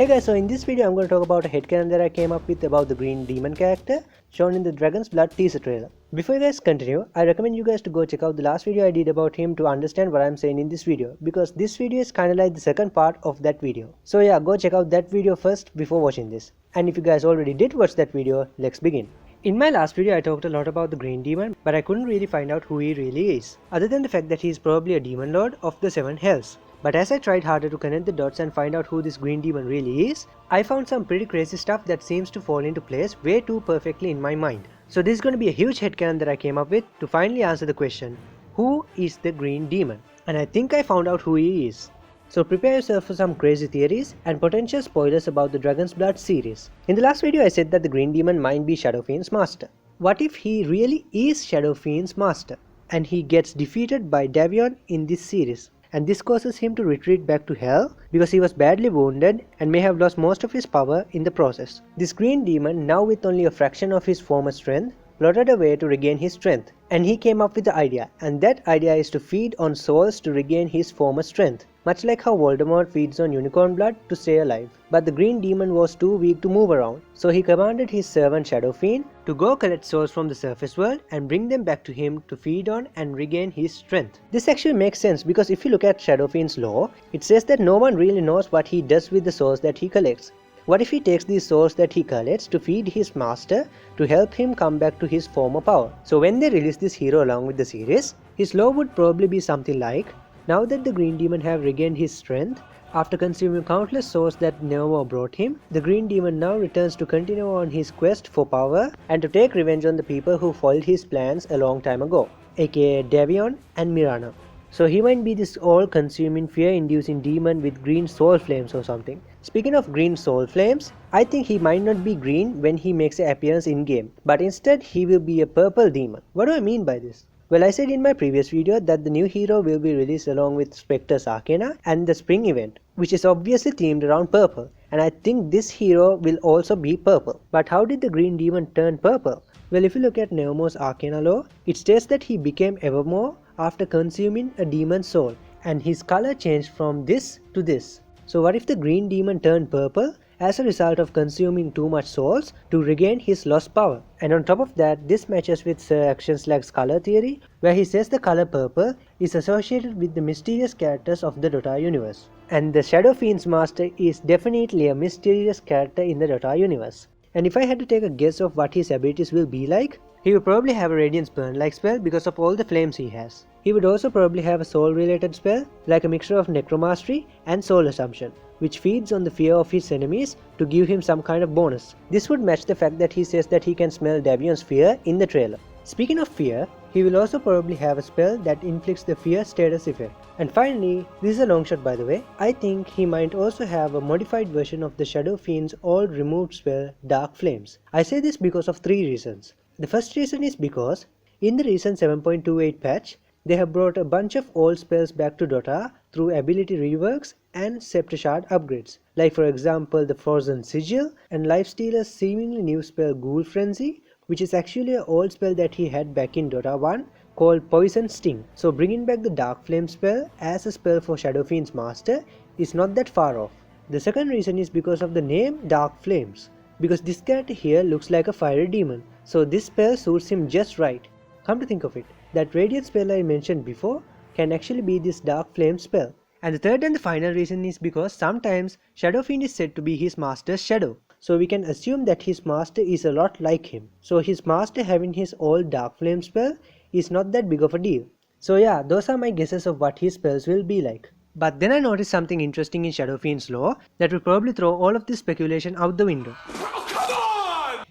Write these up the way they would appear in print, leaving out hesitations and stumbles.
Hey guys, so in this video I'm going to talk about a headcanon that I came up with about the green demon character shown in the Dragon's Blood teaser trailer. Before you guys continue, I recommend you guys to go check out the last video I did about him to understand what I'm saying in this video, because this video is kinda like the second part of that video. So yeah, go check out that video first before watching this. And if you guys already did watch that video, let's begin. In my last video I talked a lot about the green demon, but I couldn't really find out who he really is, other than the fact that he is probably a demon lord of the 7 hells. But as I tried harder to connect the dots and find out who this green demon really is, I found some pretty crazy stuff that seems to fall into place way too perfectly in my mind. So this is going to be a huge headcanon that I came up with to finally answer the question, who is the green demon? And I think I found out who he is. So prepare yourself for some crazy theories and potential spoilers about the Dragon's Blood series. In the last video I said that the green demon might be Shadow Fiend's master. What if he really is Shadow Fiend's master and he gets defeated by Davion in this series? And this causes him to retreat back to hell because he was badly wounded and may have lost most of his power in the process. This green demon, now with only a fraction of his former strength, plotted a way to regain his strength, and he came up with the idea, and that idea is to feed on souls to regain his former strength, much like how Voldemort feeds on unicorn blood to stay alive. But the green demon was too weak to move around, so he commanded his servant Shadow Fiend to go collect souls from the surface world and bring them back to him to feed on and regain his strength. This actually makes sense because if you look at Shadow Fiend's lore, it says that no one really knows what he does with the souls that he collects. What if he takes these souls that he collects to feed his master to help him come back to his former power? So when they release this hero along with the series, his lore would probably be something like, now that the green demon have regained his strength, after consuming countless souls that Neomo brought him, the green demon now returns to continue on his quest for power and to take revenge on the people who foiled his plans a long time ago, aka Davion and Mirana. So he might be this all-consuming, fear-inducing demon with green soul flames or something. Speaking of green soul flames, I think he might not be green when he makes an appearance in-game, but instead he will be a purple demon. What do I mean by this? Well, I said in my previous video that the new hero will be released along with Spectre's Arcana and the Spring event, which is obviously themed around purple, and I think this hero will also be purple. But how did the green demon turn purple? Well, if you look at Neomo's Arcana lore, it states that he became Evermore after consuming a demon's soul, and his color changed from this to this. So what if the green demon turned purple as a result of consuming too much souls to regain his lost power? And on top of that, this matches with Sir Action Slag's color theory, where he says the color purple is associated with the mysterious characters of the Dota universe. And the Shadow Fiend's master is definitely a mysterious character in the Dota universe. And if I had to take a guess of what his abilities will be like, he will probably have a Radiance Burn-like spell because of all the flames he has. He would also probably have a soul-related spell, like a mixture of Necromastery and Soul Assumption, which feeds on the fear of his enemies to give him some kind of bonus. This would match the fact that he says that he can smell Davion's fear in the trailer. Speaking of fear, he will also probably have a spell that inflicts the fear status effect. And finally, this is a long shot by the way, I think he might also have a modified version of the Shadow Fiend's old removed spell Dark Flames. I say this because of 3 reasons. The first reason is because, in the recent 7.28 patch, they have brought a bunch of old spells back to Dota through ability reworks and Scepter Shard upgrades, like for example the Frozen Sigil and Lifestealer's seemingly new spell Ghoul Frenzy, which is actually an old spell that he had back in Dota 1 called Poison Sting. So bringing back the Dark Flame spell as a spell for Shadow Fiend's master is not that far off. The second reason is because of the name Dark Flames, because this character here looks like a fiery demon, so this spell suits him just right. Come to think of it, that Radiant spell I mentioned before can actually be this Dark Flame spell. And the third and the final reason is because sometimes Shadow Fiend is said to be his master's shadow, so we can assume that his master is a lot like him. So his master having his old Dark Flame spell is not that big of a deal. So yeah, those are my guesses of what his spells will be like. But then I noticed something interesting in Shadow Fiend's lore that will probably throw all of this speculation out the window.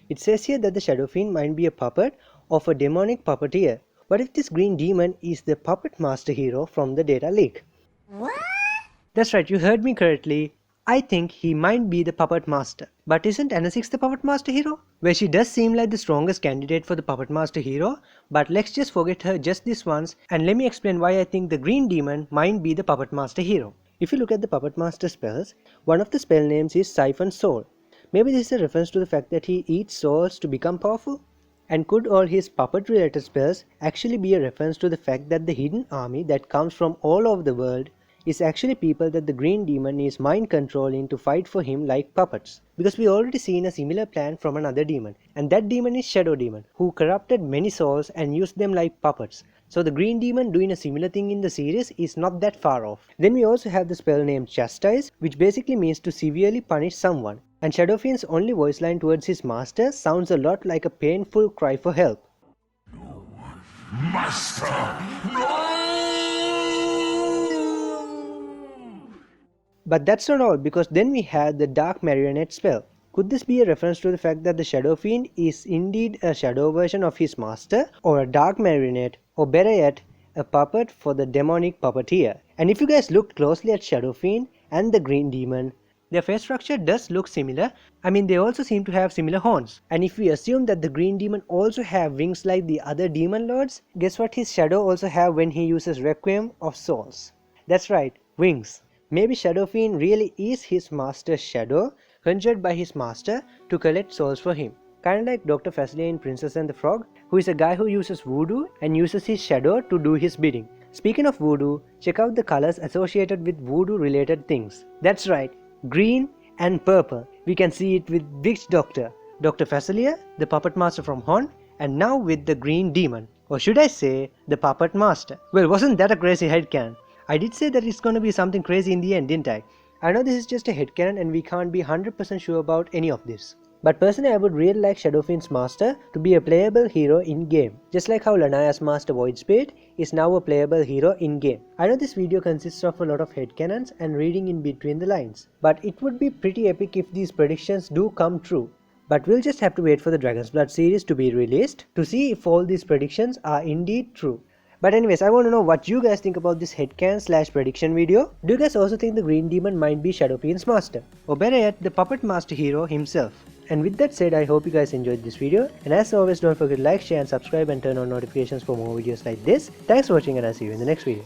It says here that the Shadow Fiend might be a puppet of a demonic puppeteer. What if this green demon is the puppet master hero from the data leak? What? That's right, you heard me correctly. I think he might be the puppet master. But isn't Anasix the puppet master hero? Well, she does seem like the strongest candidate for the puppet master hero, but let's just forget her just this once and let me explain why I think the green demon might be the puppet master hero. If you look at the puppet master spells, one of the spell names is Siphon Soul. Maybe this is a reference to the fact that he eats souls to become powerful? And could all his puppet related spells actually be a reference to the fact that the hidden army that comes from all over the world is actually people that the Green Demon is mind controlling to fight for him like puppets. Because we already seen a similar plan from another demon, and that demon is Shadow Demon, who corrupted many souls and used them like puppets. So the Green Demon doing a similar thing in the series is not that far off. Then we also have the spell named Chastise, which basically means to severely punish someone. And Shadow Fiend's only voice line towards his master sounds a lot like a painful cry for help. Master, no! But that's not all, because then we had the Dark Marionette spell. Could this be a reference to the fact that the Shadow Fiend is indeed a shadow version of his master, or a Dark Marionette, or better yet, a puppet for the demonic puppeteer? And if you guys look closely at Shadow Fiend and the Green Demon, their face structure does look similar. I mean, they also seem to have similar horns. And if we assume that the Green Demon also have wings like the other demon lords, guess what his shadow also have when he uses Requiem of Souls? That's right, wings. Maybe Shadow Fiend really is his master's shadow, conjured by his master to collect souls for him. Kinda like Dr. Facilier in Princess and the Frog, who is a guy who uses voodoo and uses his shadow to do his bidding. Speaking of voodoo, check out the colors associated with voodoo related things. That's right, green and purple. We can see it with Witch Doctor, Dr. Facilier, the puppet master from Hon, and now with the Green Demon. Or should I say, the puppet master. Well, wasn't that a crazy headcanon? I did say that it's gonna be something crazy in the end, didn't I? I know this is just a headcanon and we can't be 100% sure about any of this. But personally, I would really like Shadow Fiend's master to be a playable hero in-game. Just like how Lanaya's master Void Spirit is now a playable hero in-game. I know this video consists of a lot of headcanons and reading in between the lines. But it would be pretty epic if these predictions do come true. But we'll just have to wait for the Dragon's Blood series to be released to see if all these predictions are indeed true. But anyways, I want to know what you guys think about this headcanon / prediction video. Do you guys also think the Green Demon might be Shadow Fiend's master? Or better yet, the puppet master hero himself? And with that said, I hope you guys enjoyed this video. And as always, don't forget to like, share and subscribe and turn on notifications for more videos like this. Thanks for watching and I'll see you in the next video.